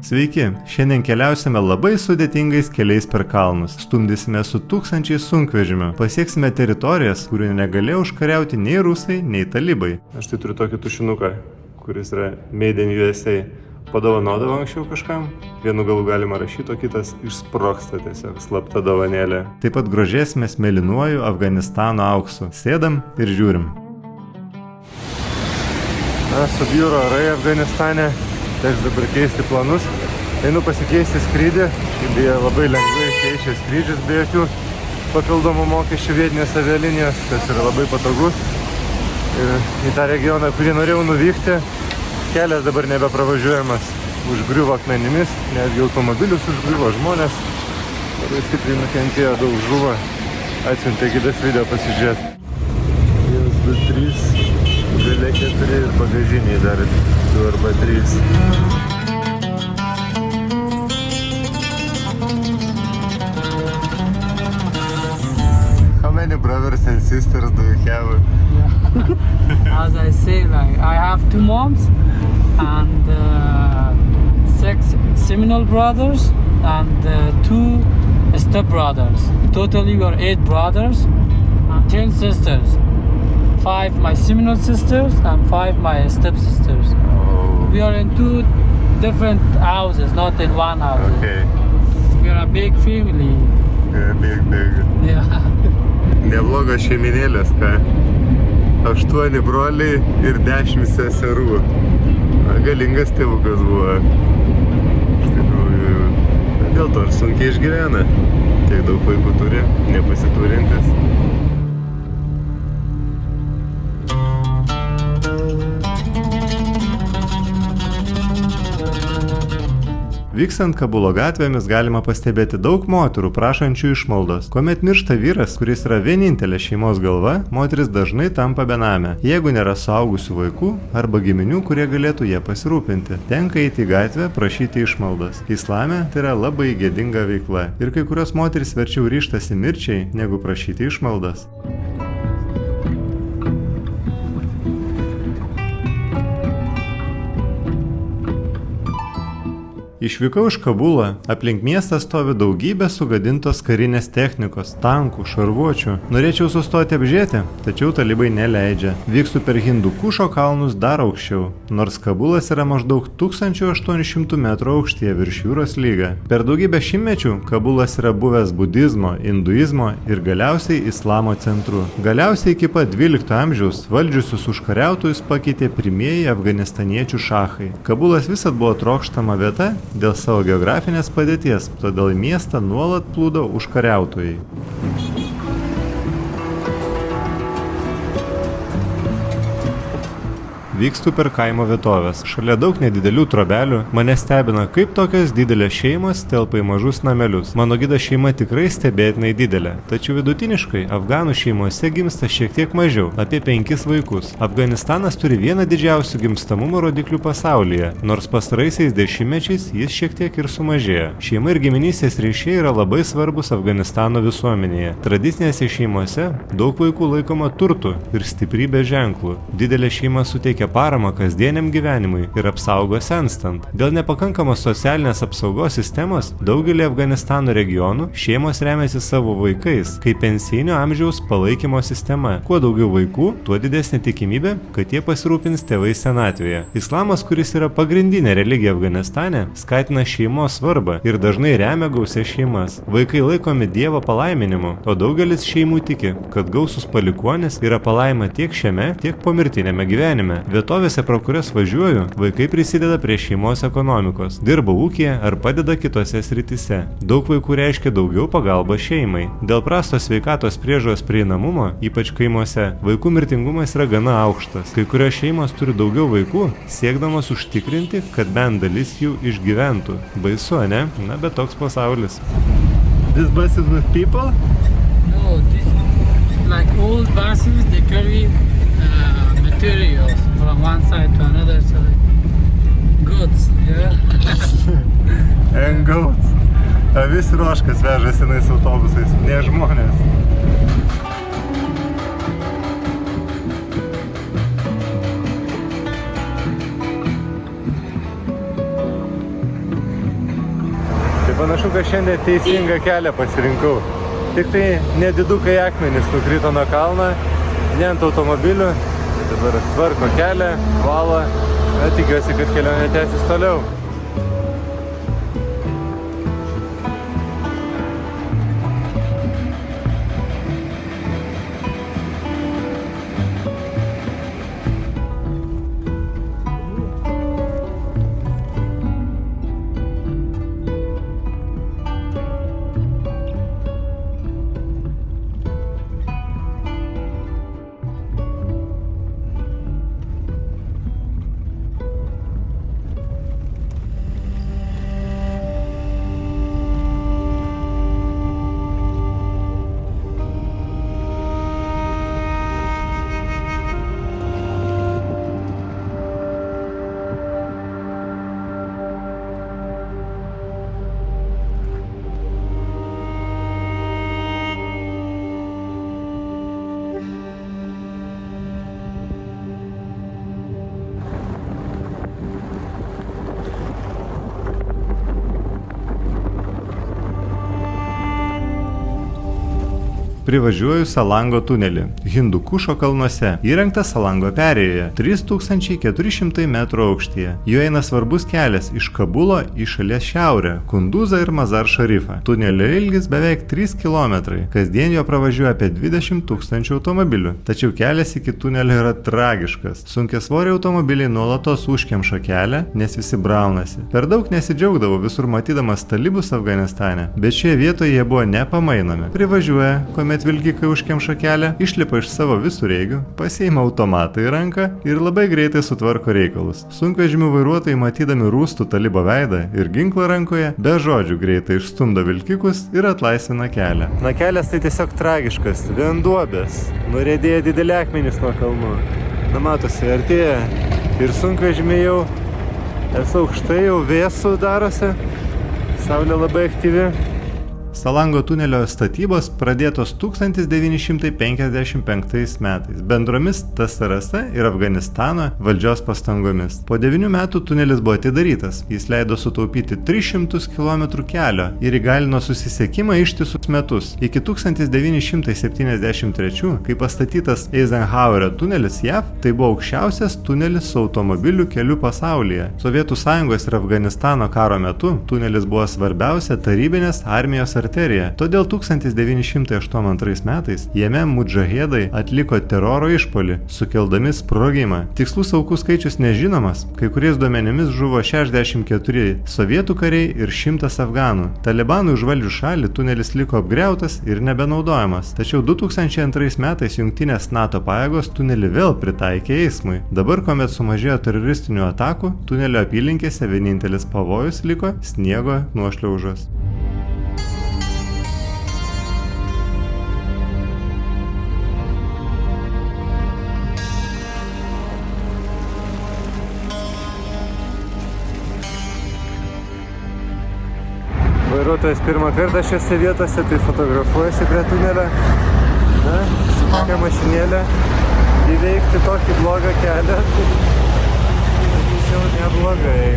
Sveiki, šiandien keliausime labai sudėtingais keliais per kalnus, stumdysime su tūkstančiais sunkvežimių, pasieksime teritorijas, kurių negalėjo užkariauti nei rusai, nei talibai. Aš tai turiu tokį tušinuką, kuris yra Made in USA. Padovanodavo anksčiau kažkam, vienu galu galima rašyti, o kitas išsprogsta tiesiog slapta dovanėlė. Taip pat grožėsimės mėlynuoju Afganistano auksu. Sėdam ir žiūrim. Subjūro orai Afganistane. Teks dabar keisti planus. Einu pasikeisti skrydį. Beje, labai lengvai keičia skrydžius be jokių papildomų mokesčių vietinės avialinijos, kas yra labai patogu. Ir į tą regioną, kurį norėjau nuvykti, kelias dabar nebepravažiuojamas. Užgriuvo akmenimis, netgi automobilius užgriuvo, žmonės labai stipriai nukentėjo, daug žuvo. Atsiuntė gidas video pasižiūrėti. 1, 2, 3, gale 4 ir bagažiniai dar 2 arba 3. How many brothers and sisters do you have? Yeah. As I say, like I have 2 moms and 6 seminal brothers and 2 step brothers. Totally we are 8 brothers and 10 sisters. 5 my seminal sisters and 5 my step sisters. Oh. We are in 2 different houses, not in one house. Okay. We are a big family. Yeah, big. Yeah. Neblogas šeiminėlės, ką? 8 broliai ir 10 seserų. Galingas tėvukas buvo. Iš tikrųjų, dėl to ir sunkiai išgyvena. Tiek daug vaikų turi, nepasiturintis. Vykstant Kabulo gatvėmis galima pastebėti daug moterų prašančių išmaldos. Kuomet miršta vyras, kuris yra vienintelė šeimos galva, moteris dažnai tampa benamė, jeigu nėra suaugusių vaikų arba giminių, kurie galėtų jie pasirūpinti. Tenka eiti į gatvę prašyti išmaldos. Islame tai yra labai gėdinga veikla ir kai kurios moterys verčiau ryžtasi mirčiai, negu prašyti išmaldas. Išvykau iš Kabulo, aplink miestą stovi daugybė sugadintos karinės technikos, tankų, šarvuočių. Norėčiau sustoti apžiūrėti, tačiau talibai neleidžia. Vykstu per Hindukušo kalnus dar aukščiau, nors Kabulas yra maždaug 1800 metrų aukštyje virš jūros lygio. Per daugybę šimtmečių Kabulas yra buvęs budizmo, hinduizmo ir galiausiai islamo centru. Galiausiai iki pat 12 amžiaus valdžiusius užkariautojus pakeitė pirmieji afganistaniečių šachai. Kabulas visad buvo trokštama vieta dėl savo geografinės padėties, todėl į miestą nuolat plūdo užkariautojai. Vykstu per kaimo vietovės. Šalia daug nedidelių trobelių. Mane stebina, kaip tokios didelės šeimos telpa į mažus namelius. Mano gido šeima tikrai stebėtinai didelė. Tačiau vidutiniškai afganų šeimose gimsta šiek tiek mažiau, apie 5 vaikus. Afganistanas turi vieną didžiausių gimstamumo rodiklių pasaulyje, nors pastaraisiais dešimtmečiais jis šiek tiek ir sumažėjo. Šeima ir giminystės ryšiai yra labai svarbus Afganistano visuomenėje. Tradicinėse šeimose daug vaikų laikoma turtų ir stiprybės ženklų. Didelė šeima suteikia paramą kasdieniam gyvenimui ir apsaugo senstant. Dėl nepakankamos socialinės apsaugos sistemos daugelį Afganistano regionų šeimos remiasi savo vaikais, kaip pensijinio amžiaus palaikymo sistema. Kuo daugiau vaikų, tuo didesnė tikimybė, kad jie pasirūpins tėvais senatvėje. Islamas, kuris yra pagrindinė religija Afganistane, skatina šeimos svarbą ir dažnai remia gausias šeimas. Vaikai laikomi Dievo palaiminimu, o daugelis šeimų tiki, kad gausus palikuonis yra palaima tiek šiame, tiek pomirtinėme gyvenime. Vietovėse, pro kurias važiuoju, vaikai prisideda prie šeimos ekonomikos, dirba ūkyje ar padeda kitose srityse. Daug vaikų reiškia daugiau pagalbos šeimai. Dėl prasto sveikatos priežiūros prieinamumo, ypač kaimuose, vaikų mirtingumas yra gana aukštas. Kai kurios šeimos turi daugiau vaikų, siekdamos užtikrinti, kad bent dalis jų išgyventų. Baisu, ne? Na, bet toks pasaulis. This bus is with people? No, this like old buses, they carry materials from one side to another side. Goods, yeah. And goats. Avis ir ožkas veža senais autobusais, ne žmonės. panašu, kad šiandien teisingą kelią pasirinkau. Tik tai nedidukai akmenys nukrito nuo kalno, ne ant automobilių. Dabar tvarko kelią, valo. Tikiuosi, kad kelionė tęsis toliau. Privažiuoju Salango tunelį, Hindukušo kalnuose, įrengtas Salango perėjoje, 3400 metrų aukštyje. Juo eina svarbus kelias iš Kabulo į šalies šiaurę, Kunduzą ir Mazar Šarifą. Tunelio ilgis beveik 3 km, kasdien jo pravažiuoja apie 20 000 automobilių. Tačiau kelias iki tunelio yra tragiškas. Sunkiasvoriai automobiliai nuolatos užkemša kelią, nes visi braunasi. Per daug nesidžiaugdavau visur matydamas talibus Afganistane, bet šioje vietoje jie buvo nepamainomi. Privažiuoja, kuomet vilkikai užkemša kelią, išlipa iš savo visureigių, pasiima automatą į ranką ir labai greitai sutvarko reikalus. Sunkvežimių vairuotojai, matydami rūstų talibo veidą ir ginklą rankoje, be žodžių greitai išstumdo vilkikus ir atlaisvina kelią. Na, kelias tai tiesiog tragiškas, vien duobės, nuriedėja dideli akmenys nuo kalnų. Na, matosi, artėja ir sunkvežimiai jau, esu aukštai, jau vėsų darosi, saulė labai aktyvi. Salango tunelio statybos pradėtos 1955 metais bendromis TSRS ir Afganistano valdžios pastangomis. Po 9 metų tunelis buvo atidarytas. Jis leido sutaupyti 300 km kelio ir įgalino susisiekimą ištisus metus. Iki 1973, kai pastatytas Eisenhowerio tunelis JAV, tai buvo aukščiausias tunelis su automobilių keliu pasaulyje. Sovietų Sąjungos ir Afganistano karo metu tunelis buvo svarbiausia tarybinės armijos arterija. Todėl 1982 metais jame mudžahedai atliko teroro išpuolį, sukeldami sprogimą. Tikslus aukų skaičius nežinomas, kai kuriais duomenimis žuvo 64 sovietų kariai ir 100 afganų. Talibanui užvaldžius šalį tunelis liko apgriautas ir nebenaudojamas. Tačiau 2002 metais jungtinės NATO pajėgos tunelį vėl pritaikė eismui. Dabar, kuomet sumažėjo teroristinių atakų, tunelio apylinkėse vienintelis pavojus liko sniego nuošliaužos. Vairuotojas pirmą kartą šiose vietose, tai fotografuojasi prie tunelio. Na, su tokia mašinėlė įveikti tokį blogą kelią, tai sakyčiau, neblogai.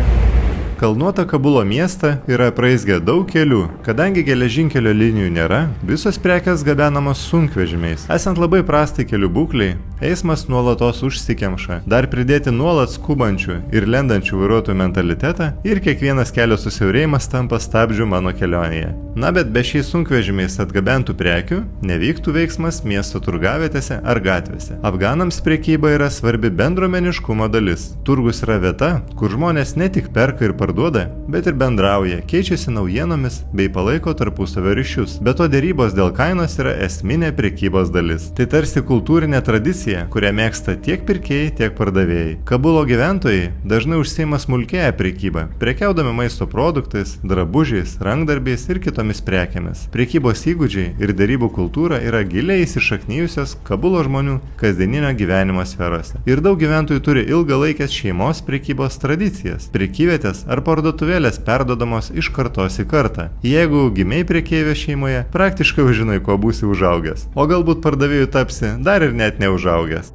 Kalnuotą Kabulo miestą yra apraizgę daug kelių. Kadangi geležinkelio linijų nėra, visos prekės gabenamos sunkvežimiais. Esant labai prastai kelių būklei, eismas nuolatos užsikemša. Dar pridėti nuolat skubančių ir lendančių vairuotojų mentalitetą ir kiekvienas kelio susiaurėjimas tampa stabdžiu mano kelionėje. Na, bet be šiais sunkvežimiais atgabentų prekių nevyktų veiksmas miesto turgavietėse ar gatvėse. Afganams prekyba yra svarbi bendruomeniškumo dalis. Turgus yra vieta, kur žmonės ne tik perka ir parduoda, bet ir bendrauja, keičiasi naujienomis bei palaiko tarpusavio ryšius. Be to dėrybos dėl kainos yra esminė prekybos dalis. Tai tarsi kultūrinė tradicija, kurią mėgsta tiek pirkėjai, tiek pardavėjai. Kabulo gyventojai dažnai užsiima smulkėją prekybą, prekiaudami maisto produktais, drabužiais, rankdarbiais ir kitomis prekėmis. Prekybos įgūdžiai ir dėrybų kultūra yra giliai įsišaknijusios Kabulo žmonių kasdieninio gyvenimo sferose. Ir daug gyventojų turi ilgalaikės šeimos prekybos tradicijas. Prekyvietės ar parduotuvėlės perdodamos iš kartos į kartą. Jeigu gimei prekeivio šeimoje, praktiškai žinai, kuo būsi užaugęs. O galbūt pardavėjų tapsi dar ir net neužaugęs.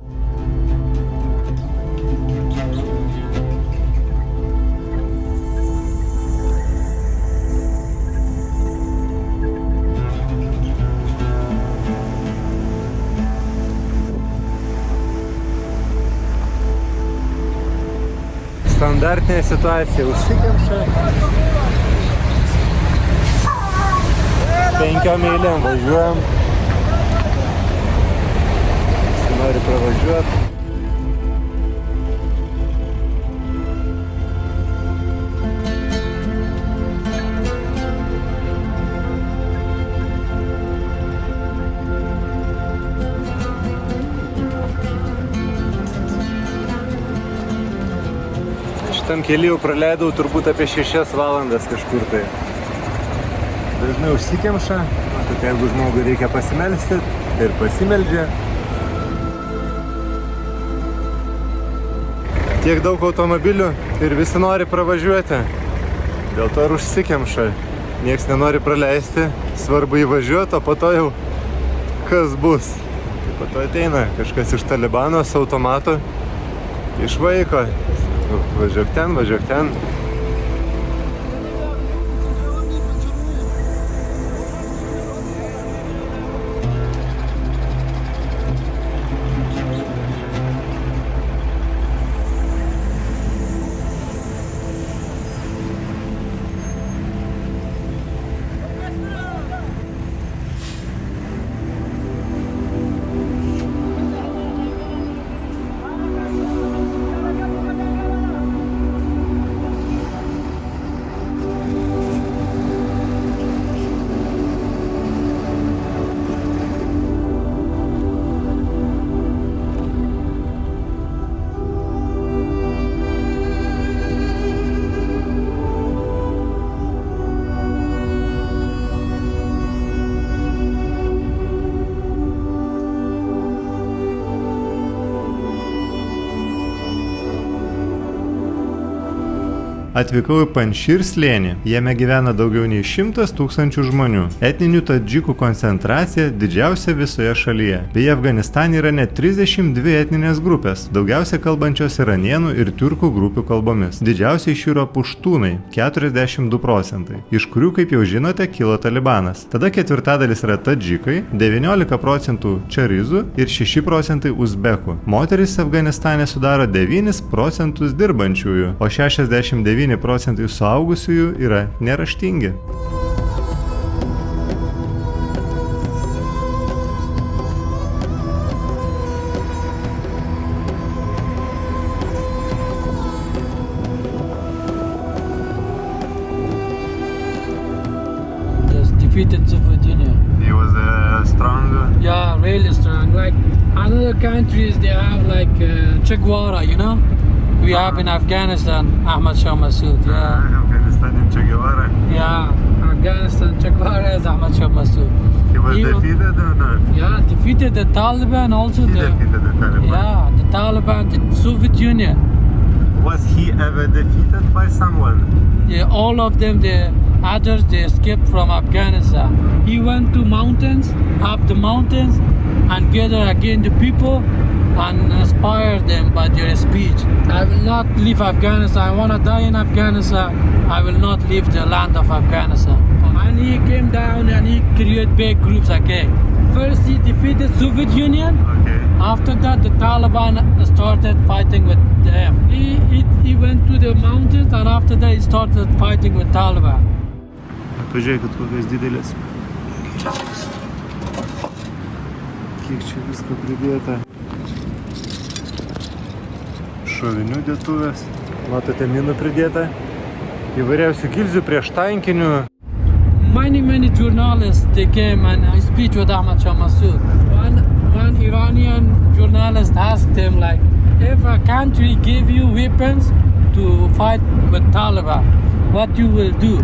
Standartinė situacija, užsikemša. 5 eilėm važiuojam. Visi nori pravažiuoti. Šitam keliu jau praleidau turbūt apie 6 valandas kažkur tai. Dažnai užsikemša, matot, jeigu žmogui reikia pasimelsti, tai ir pasimeldžia. Tiek daug automobilių ir visi nori pravažiuoti. Dėl to ir užsikemša. Niekas nenori praleisti, svarbu įvažiuoti, o po to jau kas bus. Tai po to ateina kažkas iš Talibano su automatu, išvaiko. Važiuok ten, važiuok ten. Atvykau į Panšir slėnį. Jame gyvena daugiau nei 100 000 žmonių. Etninių tadžikų koncentracija didžiausia visoje šalyje. Beje, Afganistane yra net 32 etninės grupės, daugiausia kalbančios iranienų ir tiurkų grupių kalbomis. Didžiausiai iš jų yra puštūnai – 42%, iš kurių, kaip jau žinote, kilo Talibanas. Tada ketvirtadalis yra tadžikai, 19% čarizų ir 6% uzbekų. Moterys Afganistane sudaro 9% dirbančiųjų, o 69% suaugusiųjų yra neraštingi. Defeated Soviet Union. He was strong. Yeah, really strong. Like other countries, they have like Che Guevara, you know. We have in Afghanistan Ahmad Shah Massoud. Yeah. Afghanistan in Che Guevara. Yeah, Afghanistan Che Guevara is Ahmad Shah Massoud. He was defeated or not? Yeah, defeated the Taliban also. He defeated the Taliban. Yeah, the Taliban, the Soviet Union. Was he ever defeated by someone? Yeah, all of them, the others, they escaped from Afghanistan. He went to mountains, up the mountains, and gather again the people and inspire them by their speech. I will not leave Afghanistan. I want to die in Afghanistan. I will not leave the land of Afghanistan. And he came down and he created big groups again. First he defeated Soviet Union. Okay. After that the Taliban started fighting with them. He went to the mountains and after that he started fighting with Taliban. Pažiūrėkit, kokios didelės. Kiek čia visko pridėta. Šovinių dėtuvės. Matote, minų pridėta. Įvairiausių gilzių prieš tankinių. Many journalists, they came and I speak with Ahmad Shah Massoud. One Iranian journalist asked him, like, if a country give you weapons to fight with Taliban, what you will do?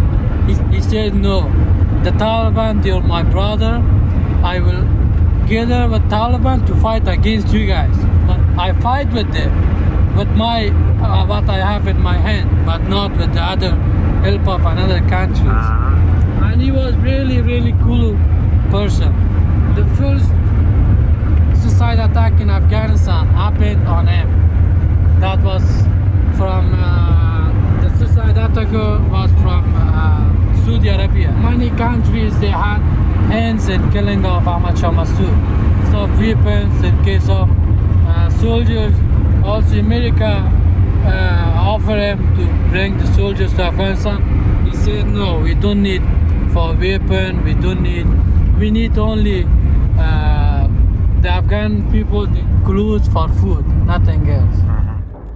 He said, no. The Taliban, they're my brother. I will gather with Taliban to fight against you guys. But I fight with them, with my what I have in my hand, but not with the other help of another countries. And he was really cool person. The first suicide attack in Afghanistan happened on him. That was from the suicide attacker was from Saudi Arabia. Many countries, they had hands in killing of Ahmad Shah Massoud. So weapons in case of soldiers. Also America offer him to bring the soldiers to Afghanistan. He said, no, we don't need for weapon, we need only the Afghan people, the clothes for food, nothing else.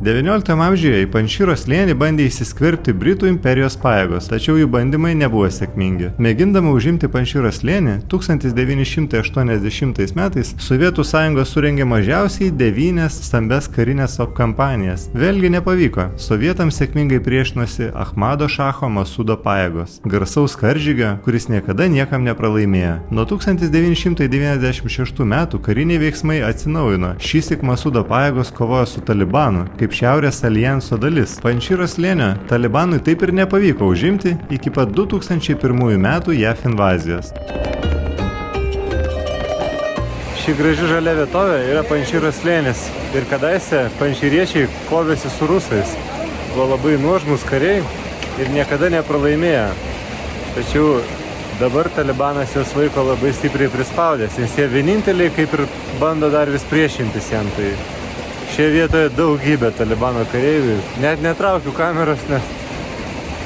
XIX amžiuje į Panšyro slėnį bandė įsiskverbti Britų imperijos pajėgos, tačiau jų bandymai nebuvo sėkmingi. Mėgindama užimti Panšyro slėnį, 1980 metais Sovietų sąjunga surengė mažiausiai 9 stambes karinės kampanijas. Vėlgi nepavyko. Sovietams sėkmingai priešinosi Ahmado šacho Masudo pajėgos, garsaus karžygio, kuris niekada niekam nepralaimėjo. Nuo 1996 metų kariniai veiksmai atsinaujino. Šįsyk Masudo pajėgos kovojo su Talibanu, kaip Šiaurės alijanso dalis. Panšyro slėnio Talibanui taip ir nepavyko užimti iki pat 2001 metų JAF invazijos. Ši graži žalia vietovė yra Panšyro slėnis ir kadaise panšyriečiai kovėsi su rusais. Buvo labai nuožmus kariai ir niekada nepralaimėjo. Tačiau dabar Talibanas juos laiko labai stipriai prispaudęs, nes jie vieninteliai kaip ir bando dar vis priešintis jam. Tai šioje vietoje daugybė Talibano kareivių. Net netraukiu kameros, nes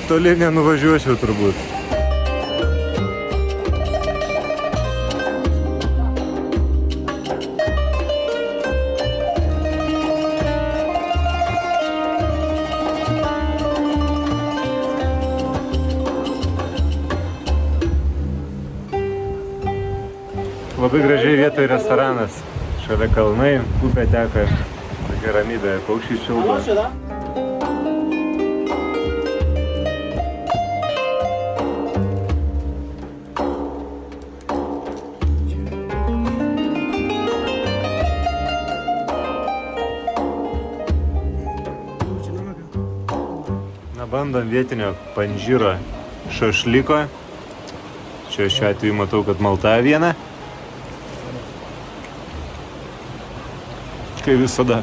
toli nenuvažiuočiau turbūt. Labai gražiai vietoje restoranas. Šalia kalnai, upė teka. Tokia ramybė, paukščiai čiulba. Na, bandom vietinio Panžyro šašlyko. Čia šiuo atveju matau, kad malta viena. Kaip visada.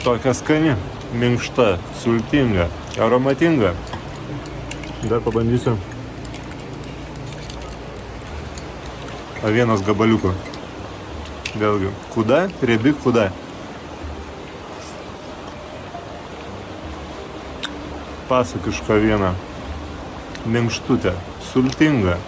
Tokia skani, minkšta, sultinga, aromatinga. Dar pabandysiu avienos gabaliuko. Vėlgi, kuda, riebi kuda. Pasakiška aviena, minkštutė, sultinga.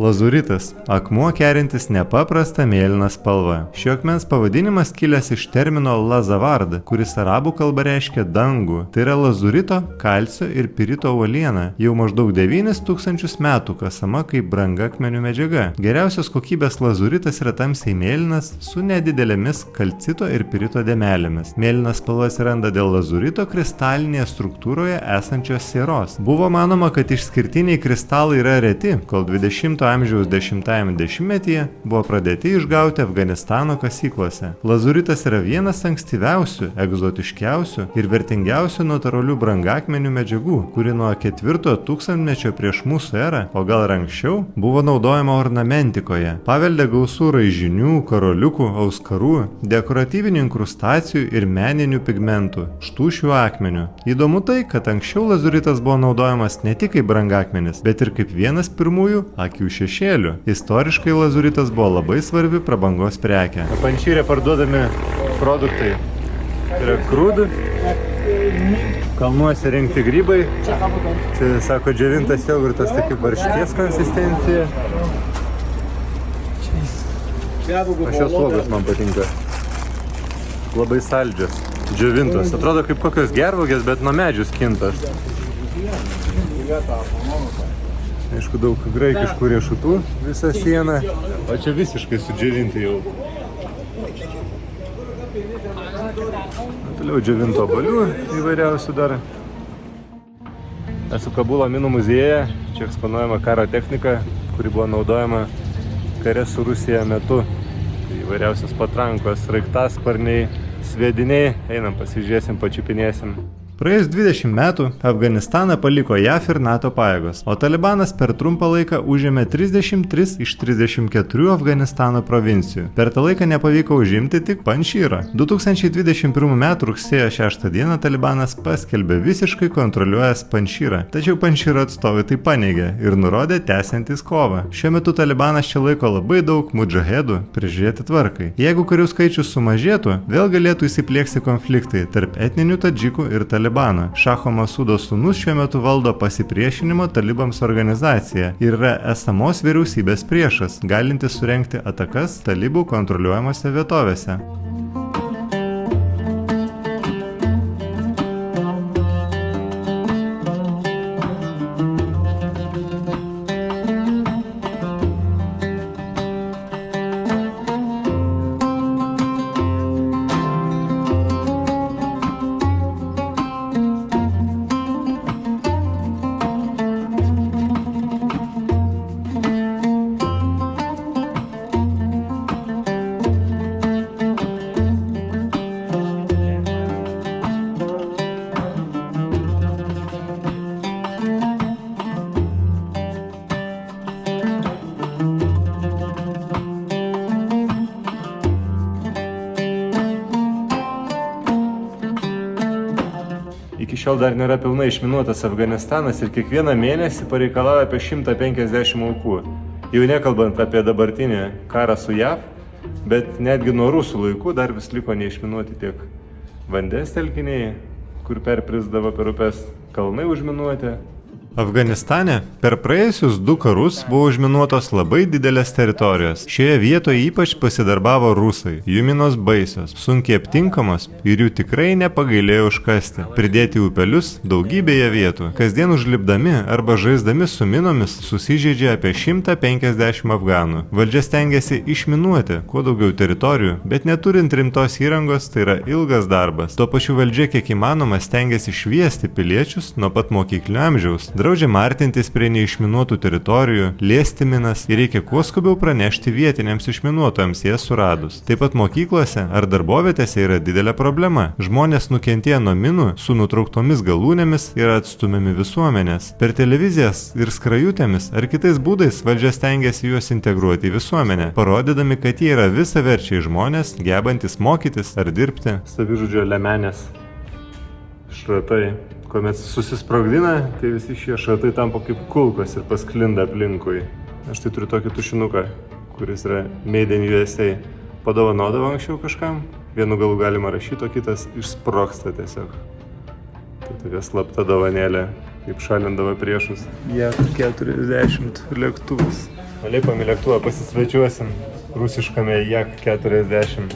Lazuritas – akmuo kerintis nepaprastą mėlyną spalvą. Šio akmens pavadinimas kilęs iš termino lazavard, kuris arabų kalba reiškia dangų. Tai yra lazurito, kalcio ir pirito uoliena. Jau maždaug 9000 metų kasama kaip brangakmenių medžiaga. Geriausios kokybės lazuritas yra tamsiai mėlynas su nedidelėmis kalcito ir pirito dėmelėmis. Mėlynas spalva atsiranda dėl lazurito kristalinėje struktūroje esančios sieros. Buvo manoma, kad išskirtiniai kristalai yra reti, kol 20 amžiaus 10-ame dešimtmetyje buvo pradėti išgauti Afganistano kasyklose. Lazuritas yra vienas ankstyviausių, egzotiškiausių ir vertingiausių natūralių brangakmenių medžiagų, kuri nuo 4 tūkstantmečio prieš mūsų erą, o gal ir anksčiau, buvo naudojama ornamentikoje. Paveldė gausų raižinių, karoliukų, auskarų, dekoratyvinių inkrustacijų ir meninių pigmentų, štušių akmenių. Įdomu tai, kad anksčiau lazuritas buvo naudojamas ne tik kaip brangakmenis, bet ir kaip vienas pirmųjų akių šešėlių. Istoriškai lazuritas buvo labai svarbi prabangos prekė. Panšyre parduodami produktai yra krūdų, kalnuose rinkti grybai, čia sako džiovintas jogurtas, tai kaip varškės konsistencija. O šios uogos man patinka. Labai saldžios, džiovintos. Atrodo kaip kokios gervuogės, bet nuo medžių skintos. Aišku, daug graikiškų riešutų visą sieną, o čia visiškai sudžiovinti jau. Toliau džiovinto obuolių įvairiausių dar. Esu Kabulo minų muziejuje, čia eksponuojama karo technika, kuri buvo naudojama kare su Rusija metu. Įvairiausios patrankos, sraigtasparniai, sviediniai, einam pasižiūrėsim, pačiupinėsim. Praėjus 20 metų Afganistaną paliko JAF ir NATO pajėgos, o Talibanas per trumpą laiką užėmė 33 iš 34 Afganistano provincijų. Per tą laiką nepavyko užimti tik Panšyrą. 2021 m. rugsėjo 6 d. Talibanas paskelbė visiškai kontroliuojęs Panšyrą, tačiau Panšyro atstovai tai paneigė ir nurodė tęsiantis kovą. Šiuo metu Talibanas čia laiko labai daug mudžahedų prižiūrėti tvarkai. Jeigu karių skaičius sumažėtų, vėl galėtų įsiplieksti konfliktai tarp etninių tadžikų ir Talibano. Šacho Masudo sūnus šiuo metu valdo pasipriešinimo talibams organizaciją ir yra esamos vyriausybės priešas, galintis surengti atakas talibų kontroliuojamose vietovėse. Iki šiol dar nėra pilnai išminuotas Afganistanas ir kiekvieną mėnesį pareikalauja apie 150 aukų. Jau nekalbant apie dabartinį karą su JAV, bet netgi nuo rusų laikų dar vis liko neišminuoti tiek vandens telkiniai, kur perprisdavo per upes, kalnai užminuoti. Afganistane per praėjusius 2 karus buvo užminuotos labai didelės teritorijos. Šioje vietoje ypač pasidarbavo rusai. Jų minos baisios, sunkiai aptinkamos ir jų tikrai nepagailėjo užkasti. Pridėti upelius daugybėje vietų. Kasdien užlipdami arba žaisdami su minomis susižeidžia apie 150 afganų. Valdžia stengiasi išminuoti kuo daugiau teritorijų, bet neturint rimtos įrangos tai yra ilgas darbas. Tuo pačiu valdžia kiek įmanoma stengiasi šviesti piliečius nuo pat mokyklinio amžiaus. Draudžiama artintis prie neišminuotų teritorijų, liesti minas ir reikia kuo skubiau pranešti vietiniams išminuotojams jas suradus. Taip pat mokyklose ar darbovietėse yra didelė problema. Žmonės nukentėję nuo minų su nutrauktomis galūnėmis yra atstumiami visuomenės. Per televizijas ir skrajutėmis ar kitais būdais valdžia stengiasi juos integruoti į visuomenę, parodydami, kad jie yra visaverčiai žmonės, gebantis mokytis ar dirbti. Savižudžio lemenės šratai. Kuomet susisprogdina, tai visi šie šratai tampa kaip kulkos ir pasklinda aplinkui. Aš tai turiu tokį tušinuką, kuris yra Made in USA. Padovanodavo anksčiau kažkam, vienu galu galima rašyti, o kitas išsprogsta tiesiog. Tai tokia slapta dovanėlė, kaip šalindavo priešus. Jak-40 lėktuvas. Malipam į lėktuvą pasisvečiuosim rusiškame Jak-40.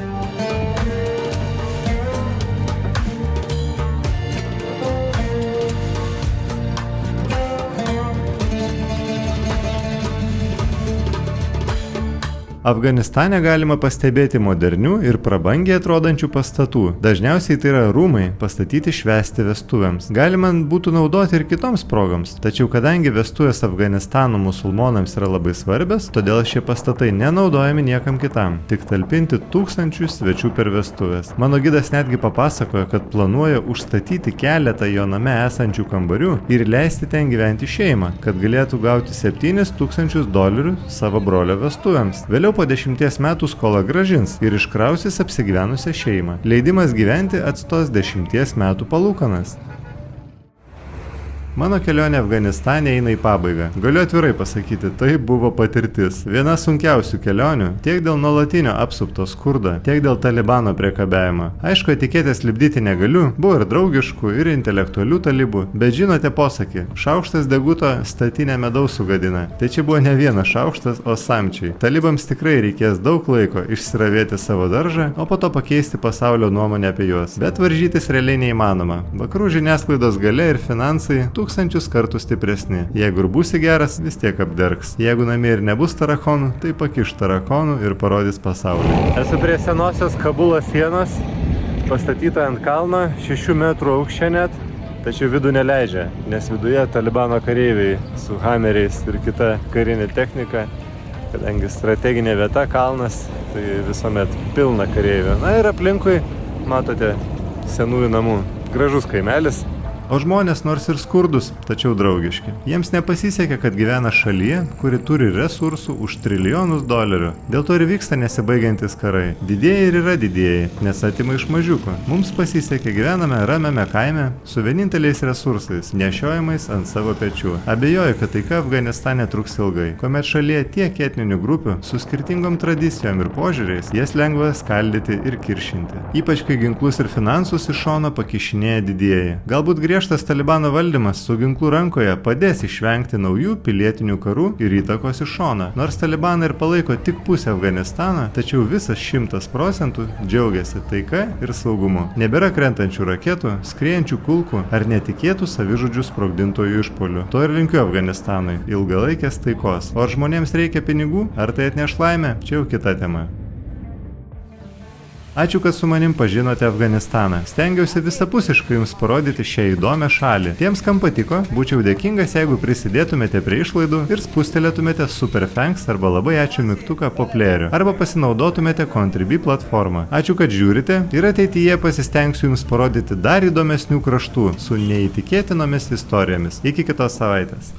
Afganistane galima pastebėti modernių ir prabangiai atrodančių pastatų. Dažniausiai tai yra rūmai, pastatyti švęsti vestuvėms. Galima būtų naudoti ir kitoms progoms, tačiau kadangi vestuvės Afganistano musulmonams yra labai svarbios, todėl šie pastatai nenaudojami niekam kitam, tik talpinti tūkstančius svečių per vestuvės. Mano gidas netgi papasakojo, kad planuoja užstatyti keletą jo name esančių kambarių ir leisti ten gyventi šeimą, kad galėtų gauti $7,000 savo brolio vestuvėms. Vėliau po 10 metų skolą gražins ir iškrausys apsigyvenusią šeimą. Leidimas gyventi atstos 10 metų palūkanas. Mano kelionė Afganistane eina į pabaigą. Galiu atvirai pasakyti, tai buvo patirtis. Viena sunkiausių kelionių, tiek dėl nuolatinio apsupto skurdo, tiek dėl Talibano priekabiavimo. Aišku, etiketės lipdyti negaliu, buvo ir draugiškų, ir intelektualių talibų, bet žinote posakį, šaukštas deguto statinę medaus sugadina. Tai čia buvo ne vienas šaukštas, o samčiai. Talibams tikrai reikės daug laiko išsiravėti savo daržą, o po to pakeisti pasaulio nuomonę apie juos. Bet varžytis realiai neįmanoma. Vakarų žiniasklaidos galia ir finansai 1000 kartų stipresni. Jeigu ir būsi geras, vis tiek apdergs. Jeigu namie ir nebus tarakonų, tai pakiš tarakonų ir parodys pasauliui. Esu prie senosios Kabulo sienos, pastatyta ant kalno, 6 metrų aukščio net, tačiau vidų neleidžia, nes viduje Talibano kareiviai su hameriais ir kita karinė technika, kadangi strateginė vieta kalnas, tai visuomet pilna kareivių. Na ir aplinkui matote senųjų namų. Gražus kaimelis. O žmonės nors ir skurdus, tačiau draugiški. Jiems nepasisekė, kad gyvena šalyje, kuri turi resursų už trilijonus dolerių. Dėl to ir vyksta nesibaigiantis karai. Didieji ir yra didieji, nes atima iš mažiukų. Mums pasisekė, gyvename ramiame kaime su vieninteliais resursais, nešiojamais ant savo pečių. Abejoju, kad taika Afganistane truks ilgai, kuomet šalyje tiek etninių grupių su skirtingom tradicijom ir požiūriais, jas lengva skaldyti ir kiršinti. Ypač kai ginklus ir finansus iš šono pakišinėja didieji. Galbūt griežtas Talibano valdymas su ginklu rankoje padės išvengti naujų pilietinių karų ir įtakos iš šono. Nors Talibaną ir palaiko tik pusę Afganistaną, tačiau visas 100% džiaugiasi taika ir saugumu. Nebėra krentančių raketų, skriejančių kulkų ar netikėtų savižudžių sprogdintojų išpuolių. To ir linkiu Afganistanui - ilgalaikės taikos. O ar žmonėms reikia pinigų? Ar tai atneš laimę? Čia jau kita tema. Ačiū, kad su manim pažinote Afganistaną. Stengiausi visapusiškai jums parodyti šią įdomią šalį. Tiems, kam patiko, būčiau dėkingas, jeigu prisidėtumėte prie išlaidų ir spustelėtumėte Super Thanks arba labai ačiū mygtuką po plėriu, arba pasinaudotumėte Contribui platformą. Ačiū, kad žiūrite ir ateityje pasistengsiu jums parodyti dar įdomesnių kraštų su neįtikėtinomis istorijomis. Iki kitos savaitės.